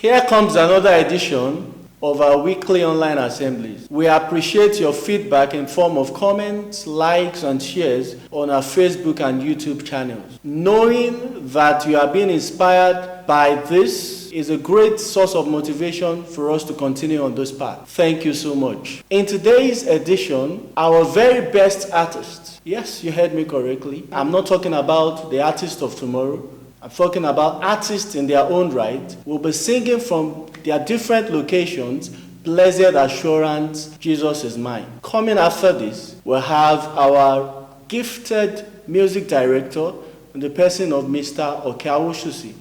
Here comes another edition of our weekly online assemblies. We appreciate your feedback in form of comments, likes, and shares on our Facebook and YouTube channels. Knowing that you are being inspired by this is a great source of motivation for us to continue on this path. Thank you so much. In today's edition, our very best artist, yes, you heard me correctly. I'm not talking about the artist of tomorrow. I'm talking about artists in their own right. Will be singing from their different locations, Blessed Assurance, Jesus is Mine. Coming after this, we'll have our gifted music director in the person of Mr. Okeawoshusi,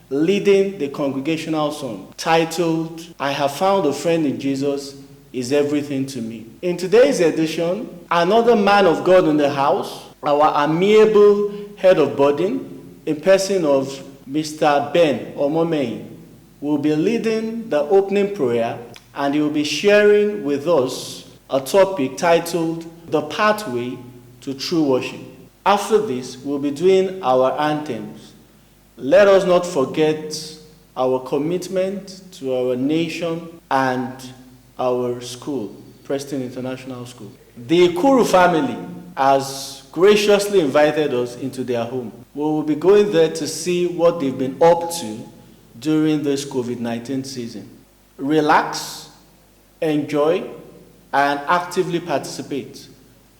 leading the congregational song titled, I Have Found a Friend in Jesus is Everything to Me. In today's edition, another man of God in the house, our amiable head of burden, in person of Mr. Ben Omomei, will be leading the opening prayer, and he will be sharing with us a topic titled The Pathway to True Worship. After this, we'll be doing our anthems. Let us not forget our commitment to our nation and our school, Preston International School. The Ikuru family has graciously invited us into their home. We will be going there to see what they've been up to during this COVID-19 season. Relax, enjoy, and actively participate.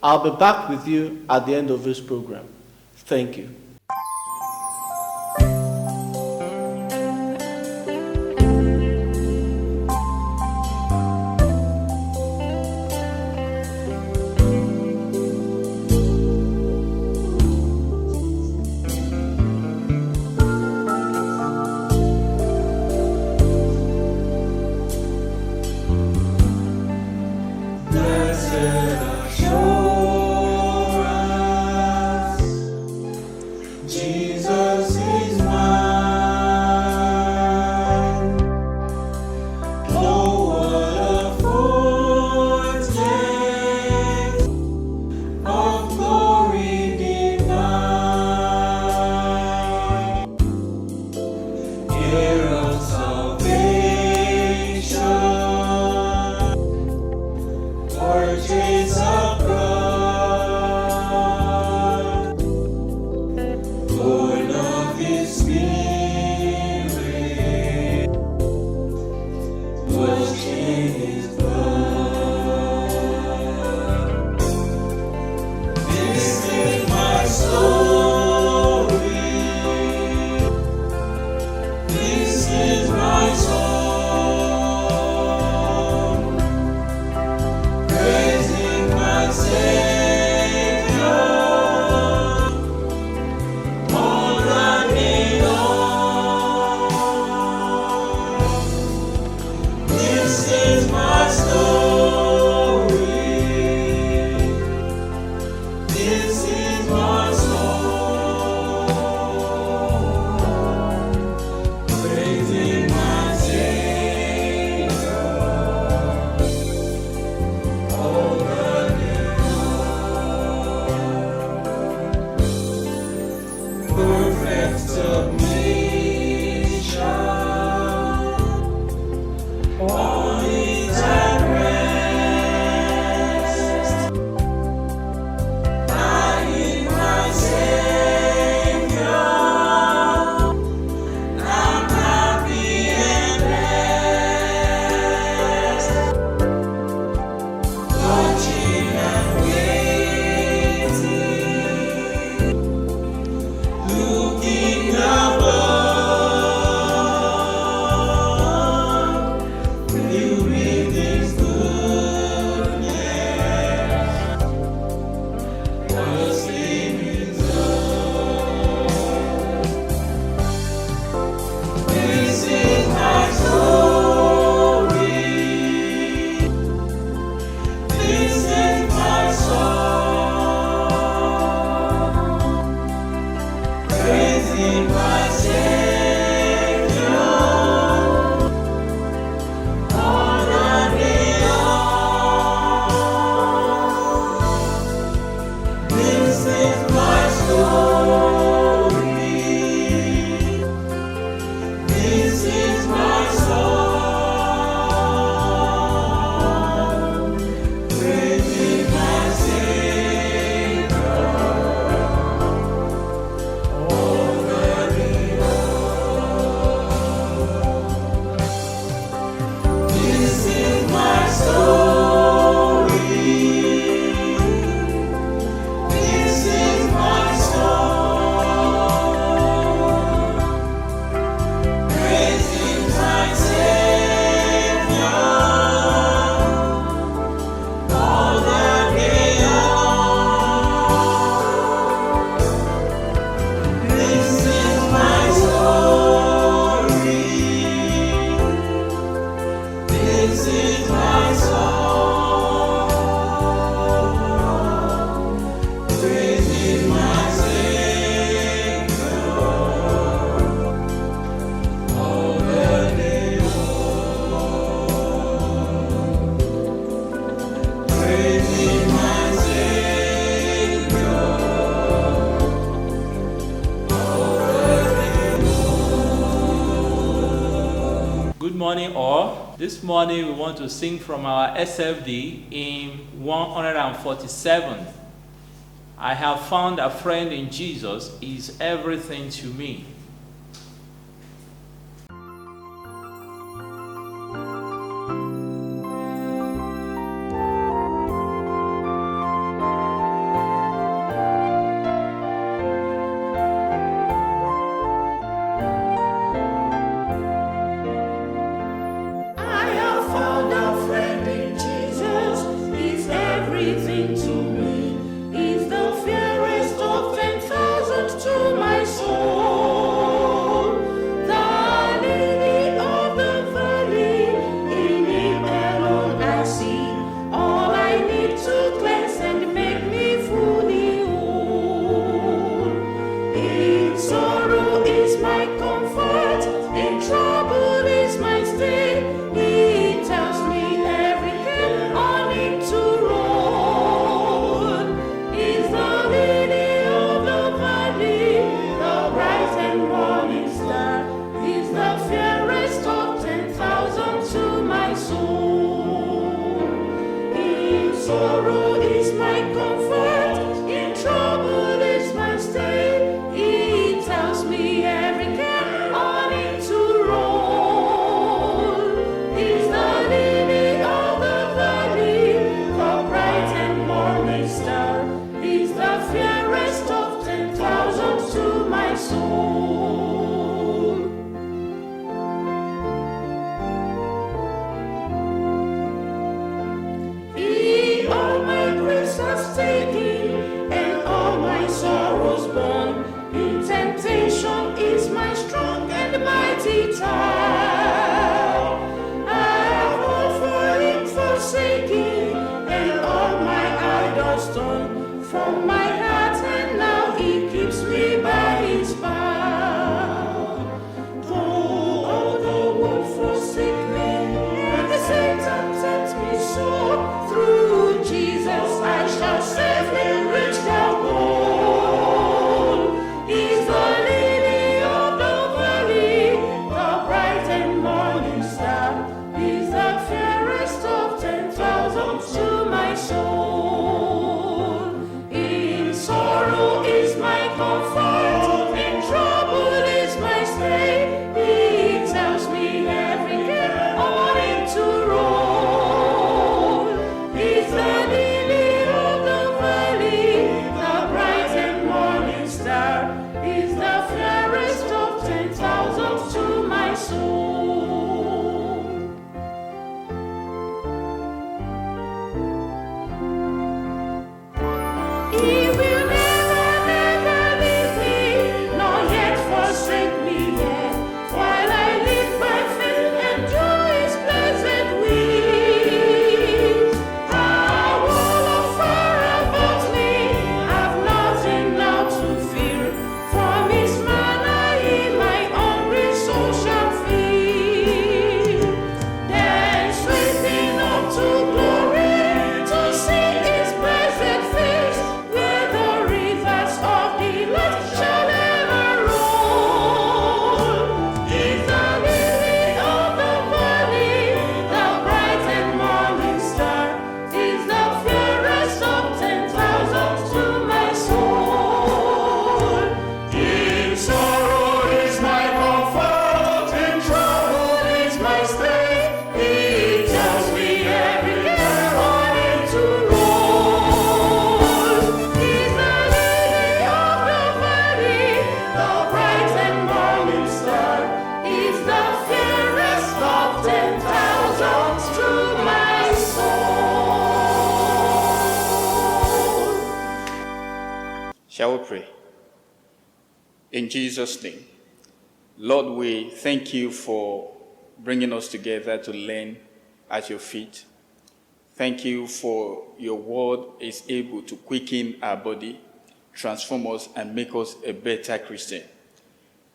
I'll be back with you at the end of this program. Thank you. This is my soul. Good morning, all. This morning we want to sing from our SFD in 147. I have found a friend in Jesus, is everything to me. Shall we pray? In Jesus' name. Lord, we thank you for bringing us together to learn at your feet. Thank you for your word is able to quicken our body, transform us, and make us a better Christian.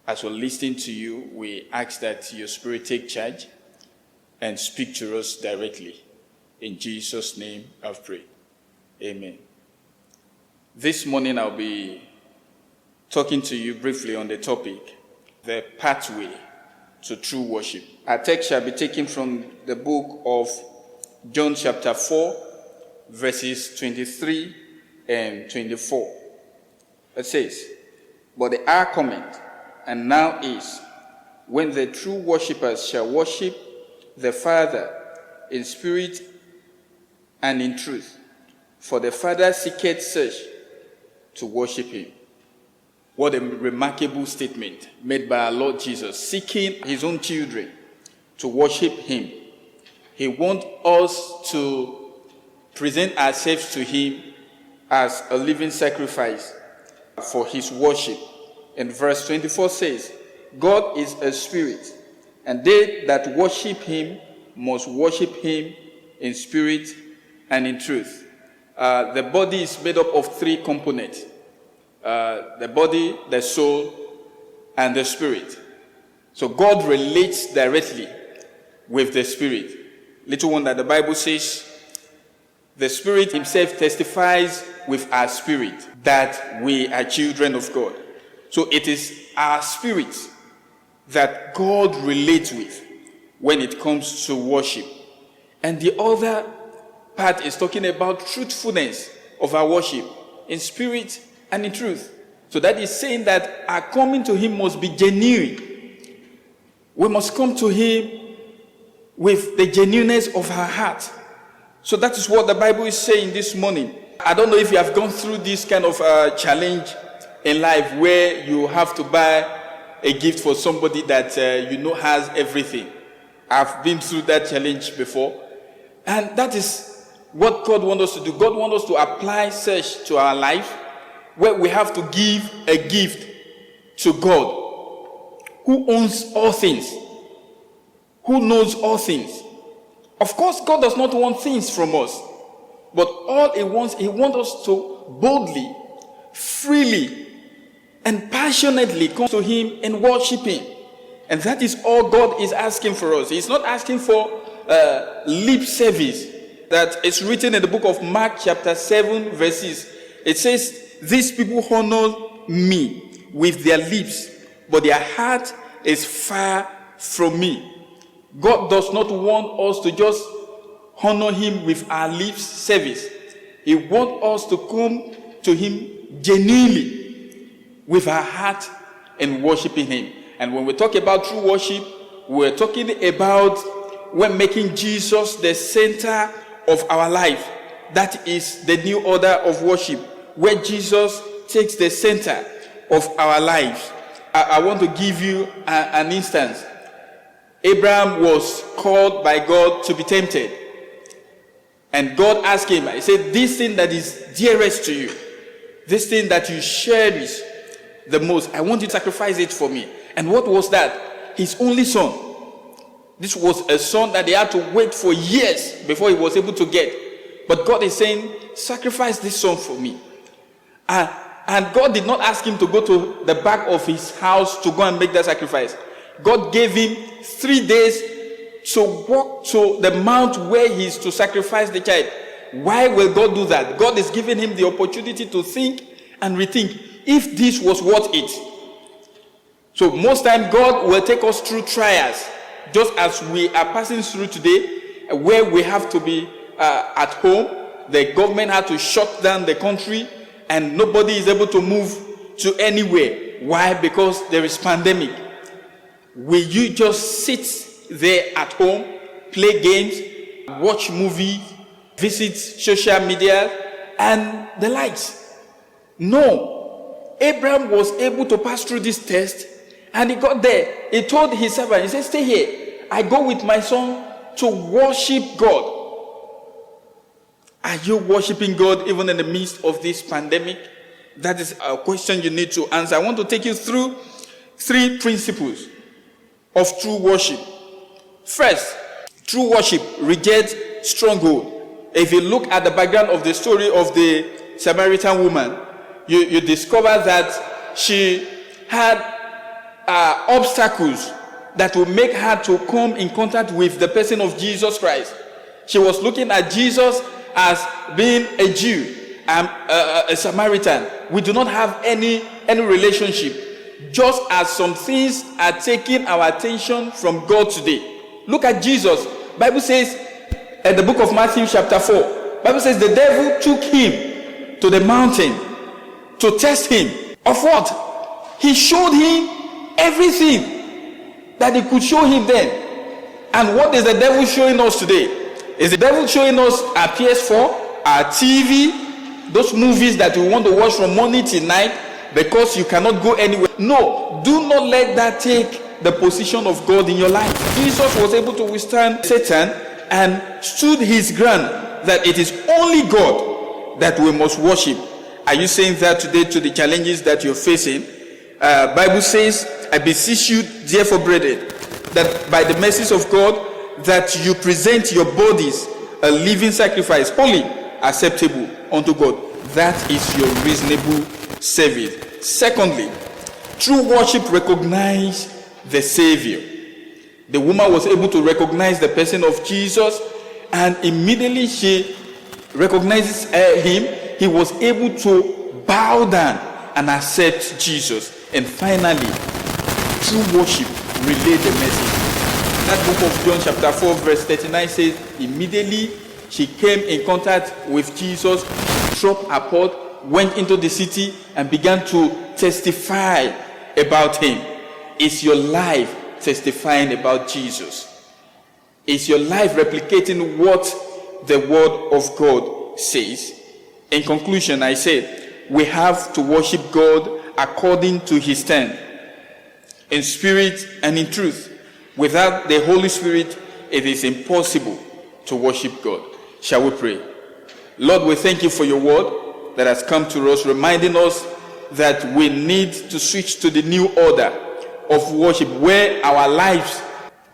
As we're listening to you, we ask that your Spirit take charge and speak to us directly. In Jesus' name I've prayed. Amen. This morning I'll be talking to you briefly on the topic, the pathway to true worship. Our text shall be taken from the book of John chapter 4, verses 23 and 24. It says, "But the hour cometh, and now is, when the true worshippers shall worship the Father in spirit and in truth. For the Father seeketh such to worship him." What a remarkable statement made by our Lord Jesus, seeking his own children to worship him. He wants us to present ourselves to him as a living sacrifice for his worship. And verse 24 says, "God is a spirit, and they that worship him must worship him in spirit and in truth." The body is made up of three components. The body, the soul, and the spirit. So God relates directly with the spirit. Little wonder the Bible says, the Spirit himself testifies with our spirit that we are children of God. So it is our spirit that God relates with when it comes to worship. And the other part is talking about truthfulness of our worship in spirit and in truth. So that is saying that our coming to him must be genuine. We must come to him with the genuineness of our heart. So that is what the Bible is saying this morning. I don't know if you have gone through this kind of challenge in life where you have to buy a gift for somebody that you know has everything. I've been through that challenge before. And that is what God wants us to do. God wants us to apply such to our life where we have to give a gift to God, who owns all things, who knows all things. Of course, God does not want things from us, but all he wants us to boldly, freely, and passionately come to him and worship him. And that is all God is asking for us. He's not asking for lip service. That is written in the book of Mark chapter 7 verses. It says, "These people honor me with their lips, but their heart is far from me." God does not want us to just honor him with our lips service. He wants us to come to him genuinely with our heart and worshiping him. And when we talk about true worship, we're talking about when making Jesus the center of our life. That is the new order of worship, where Jesus takes the center of our lives. I want to give you an instance. Abraham was called by God to be tempted. And God asked him, he said, "This thing that is dearest to you, this thing that you cherish the most, I want you to sacrifice it for me." And what was that? His only son. This was a son that they had to wait for years before he was able to get. But God is saying, "Sacrifice this son for me." And God did not ask him to go to the back of his house to go and make that sacrifice. God gave him 3 days to walk to the mount where he is to sacrifice the child. Why will God do that? God is giving him the opportunity to think and rethink if this was worth it. So most time God will take us through trials, just as we are passing through today, where we have to be at home. The government had to shut down the country and nobody is able to move to anywhere. Why? Because there is pandemic. Will you just sit there at home, play games, watch movies, visit social media, and the likes? No. Abraham was able to pass through this test, and he got there. He told his servant, he said, "Stay here. I go with my son to worship God." Are you worshiping God even in the midst of this pandemic? That is a question you need to answer. I want to take you through 3 principles of true worship. First, true worship rejects stronghold. If you look at the background of the story of the Samaritan woman, you discover that she had obstacles that will make her to come in contact with the person of Jesus Christ. She was looking at Jesus as being a Jew and a Samaritan. We do not have any relationship. just as some things are taking our attention from God today. Look at Jesus. Bible says in the book of Matthew chapter 4, Bible says the devil took him to the mountain to test him. Of what? He showed him everything that he could show him then. And what is the devil showing us today? Is the devil showing us our PS4, our TV, those movies that we want to watch from morning till night because you cannot go anywhere? No, do not let that take the position of God in your life. Jesus was able to withstand Satan and stood his ground that it is only God that we must worship. Are you saying that today to the challenges that you're facing? Bible says, I beseech you, therefore, brethren, that by the mercies of God, that you present your bodies a living sacrifice, holy, acceptable unto God. That is your reasonable service. Secondly, true worship recognize the Savior. The woman was able to recognize the person of Jesus, and immediately she recognizes him. He was able to bow down and accept Jesus. And finally, true worship relay the message. That book of John chapter 4 verse 39 says, immediately she came in contact with Jesus, dropped her pot, went into the city and began to testify about him. Is your life testifying about Jesus? Is your life replicating what the word of God says? In conclusion, I said, we have to worship God according to his stand, in spirit and in truth. Without the Holy Spirit, it is impossible to worship God. Shall we pray? Lord, we thank you for your word that has come to us, reminding us that we need to switch to the new order of worship, where our lives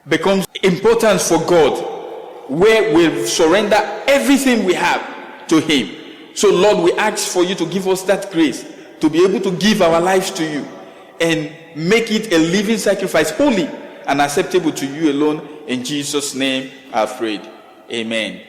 becomes important for God, where we surrender everything we have to him. So Lord, we ask for you to give us that grace to be able to give our lives to you and make it a living sacrifice, holy and acceptable to you alone. In Jesus' name I've prayed. Amen.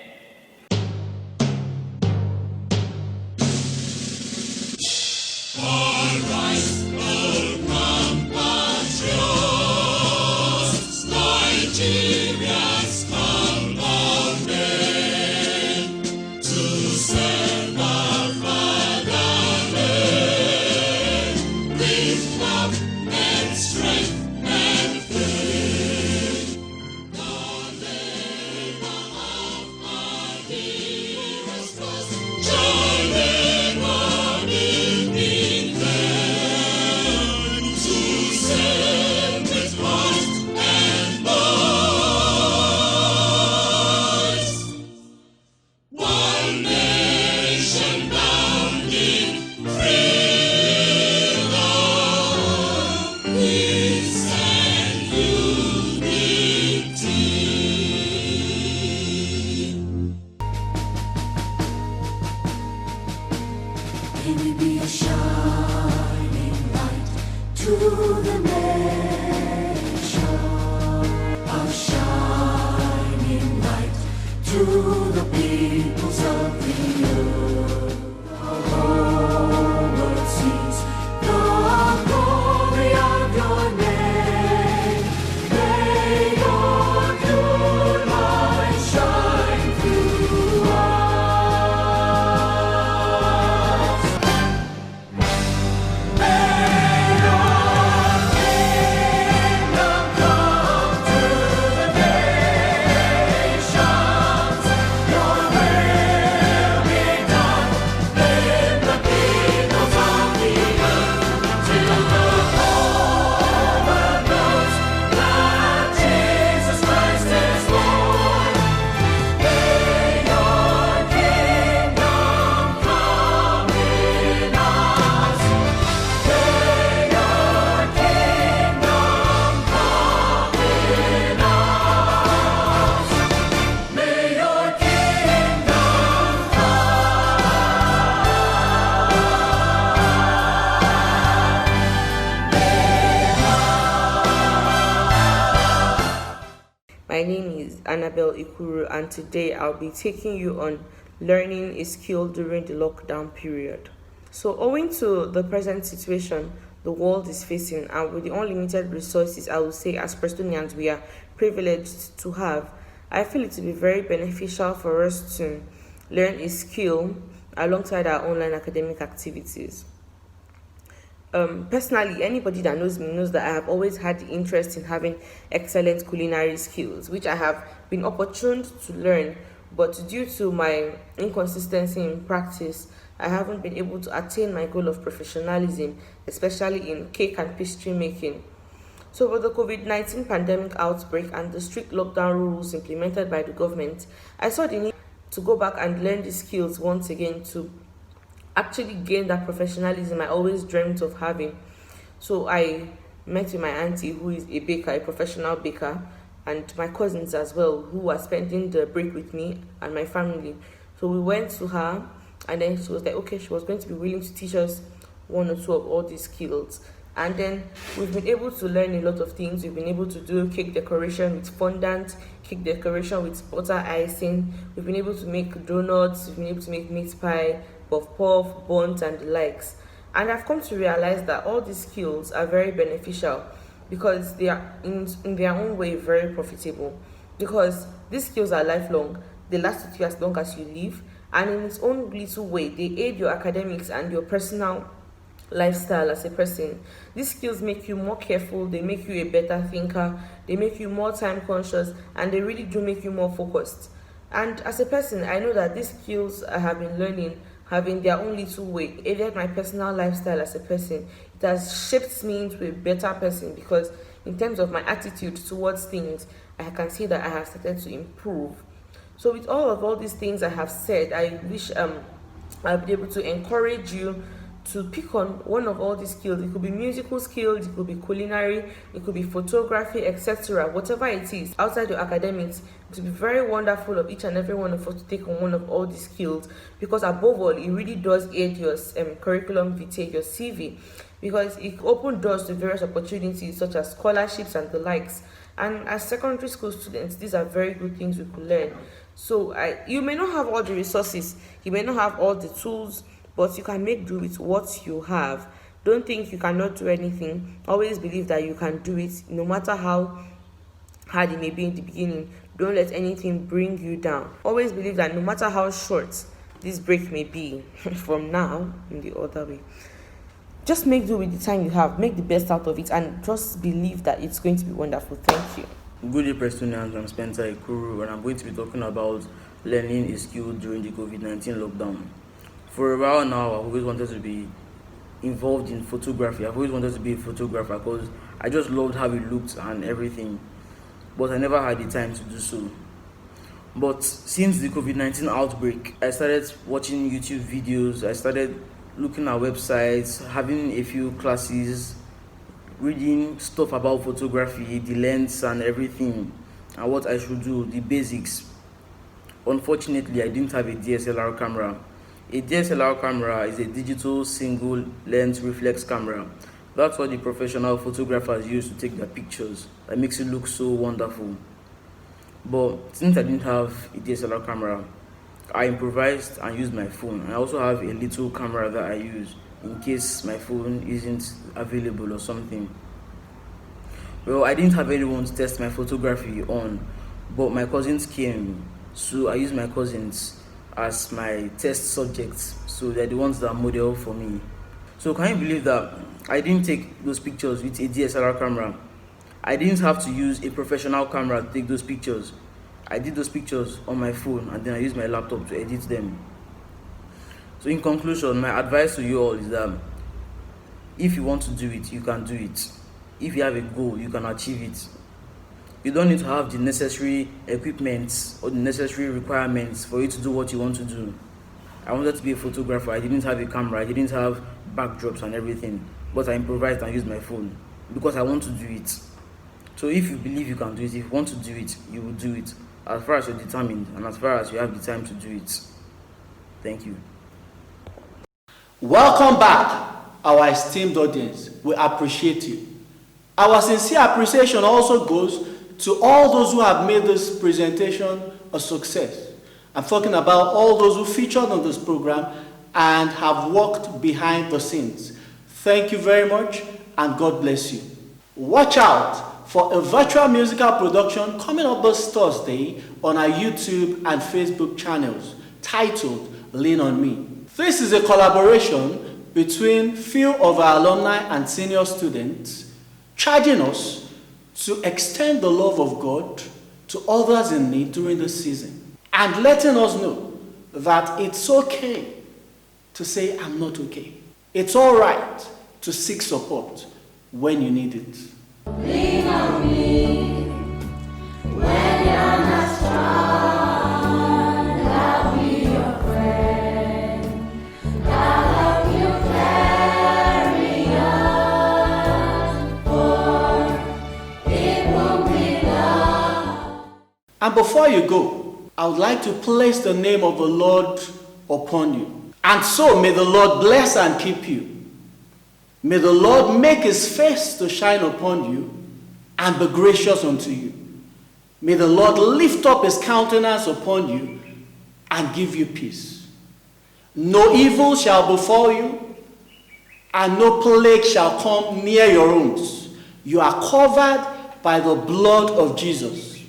And today I'll be taking you on learning a skill during the lockdown period. So owing to the present situation, the world is facing, and with the unlimited resources, I would say, as Prestonians, we are privileged to have, I feel it to be very beneficial for us to learn a skill alongside our online academic activities. Personally, anybody that knows me knows that I have always had the interest in having excellent culinary skills, which I have been opportuned to learn, but due to my inconsistency in practice, I haven't been able to attain my goal of professionalism, especially in cake and pastry making. So, with the COVID 19 pandemic outbreak and the strict lockdown rules implemented by the government, I saw the need to go back and learn the skills once again to actually gain that professionalism I always dreamt of having. So, I met with my auntie, who is a baker, a professional baker, and my cousins as well, who were spending the break with me and my family. So, we went to her, and then she was like, okay, she was going to be willing to teach us one or two of all these skills. And then we've been able to learn a lot of things. We've been able to do cake decoration with fondant, cake decoration with butter icing. We've been able to make donuts. We've been able to make meat pie, puff puff, buns, and the likes. And I've come to realize that all these skills are very beneficial because they are in their own way very profitable. Because these skills are lifelong. They last with you as long as you live. And in its own little way, they aid your academics and your personal lifestyle as a person. These skills make you more careful, they make you a better thinker, they make you more time conscious, and they really do make you more focused. And as a person, I know that these skills I have been learning have in their own little way aided my personal lifestyle as a person. It has shaped me into a better person because in terms of my attitude towards things, I can see that I have started to improve. So with all these things I have said, I wish I'll be able to encourage you to pick on one of all these skills. It could be musical skills, it could be culinary, it could be photography, etc. Whatever it is, outside your academics, it will be very wonderful of each and every one of us to take on one of all these skills, because above all, it really does aid your curriculum vitae, your CV, because it opens doors to various opportunities such as scholarships and the likes. And as secondary school students, these are very good things we could learn. So you may not have all the resources, you may not have all the tools, but you can make do with what you have. Don't think you cannot do anything. Always believe that you can do it, no matter how hard it may be in the beginning. Don't let anything bring you down. Always believe that no matter how short this break may be from now in the other way, just make do with the time you have. Make the best out of it and just believe that it's going to be wonderful. Thank you. Good day, Preston. I'm Spencer Ikuru, and I'm going to be talking about learning a skill during the COVID-19 lockdown. For a while now, I've always wanted to be involved in photography. I've always wanted to be a photographer because I just loved how it looked and everything, but I never had the time to do so. But since the COVID-19 outbreak, I started watching YouTube videos, I started looking at websites, having a few classes, reading stuff about photography, the lens and everything, and what I should do, the basics. Unfortunately, I didn't have a DSLR camera. A DSLR camera is a digital single lens reflex camera. That's what the professional photographers use to take their pictures. That makes it look so wonderful. But since I didn't have a DSLR camera, I improvised and used my phone. I also have a little camera that I use in case my phone isn't available or something. Well, I didn't have anyone to test my photography on, but my cousins came, so I used my cousins as my test subjects, so they're the ones that model for me. So can you believe that I didn't take those pictures with a DSLR camera? I didn't have to use a professional camera to take those pictures. I did those pictures on my phone and then I used my laptop to edit them. So in conclusion, my advice to you all is that if you want to do it, you can do it. If you have a goal, you can achieve it. You don't need to have the necessary equipment or the necessary requirements for you to do what you want to do. I wanted to be a photographer. I didn't have a camera. I didn't have backdrops and everything. But I improvised and used my phone because I want to do it. So if you believe you can do it, if you want to do it, you will do it. As far as you're determined and as far as you have the time to do it. Thank you. Welcome back, our esteemed audience. We appreciate you. Our sincere appreciation also goes to all those who have made this presentation a success. I'm talking about all those who featured on this program and have worked behind the scenes. Thank you very much, and God bless you. Watch out for a virtual musical production coming up this Thursday on our YouTube and Facebook channels titled Lean on Me. This is a collaboration between few of our alumni and senior students, charging us to extend the love of God to others in need during the season, and letting us know that it's okay to say, I'm not okay. It's all right to seek support when you need it. Lean on me when you're not strong. I'll be your friend. I'll help you carry on, for it won't be long. And before you go, I would like to place the name of the Lord upon you. And so may the Lord bless and keep you. May the Lord make his face to shine upon you and be gracious unto you. May the Lord lift up his countenance upon you and give you peace. No evil shall befall you, and no plague shall come near your rooms. You are covered by the blood of Jesus.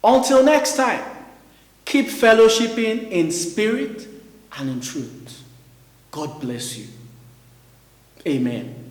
Until next time, keep fellowshipping in spirit and in truth. God bless you. Amen.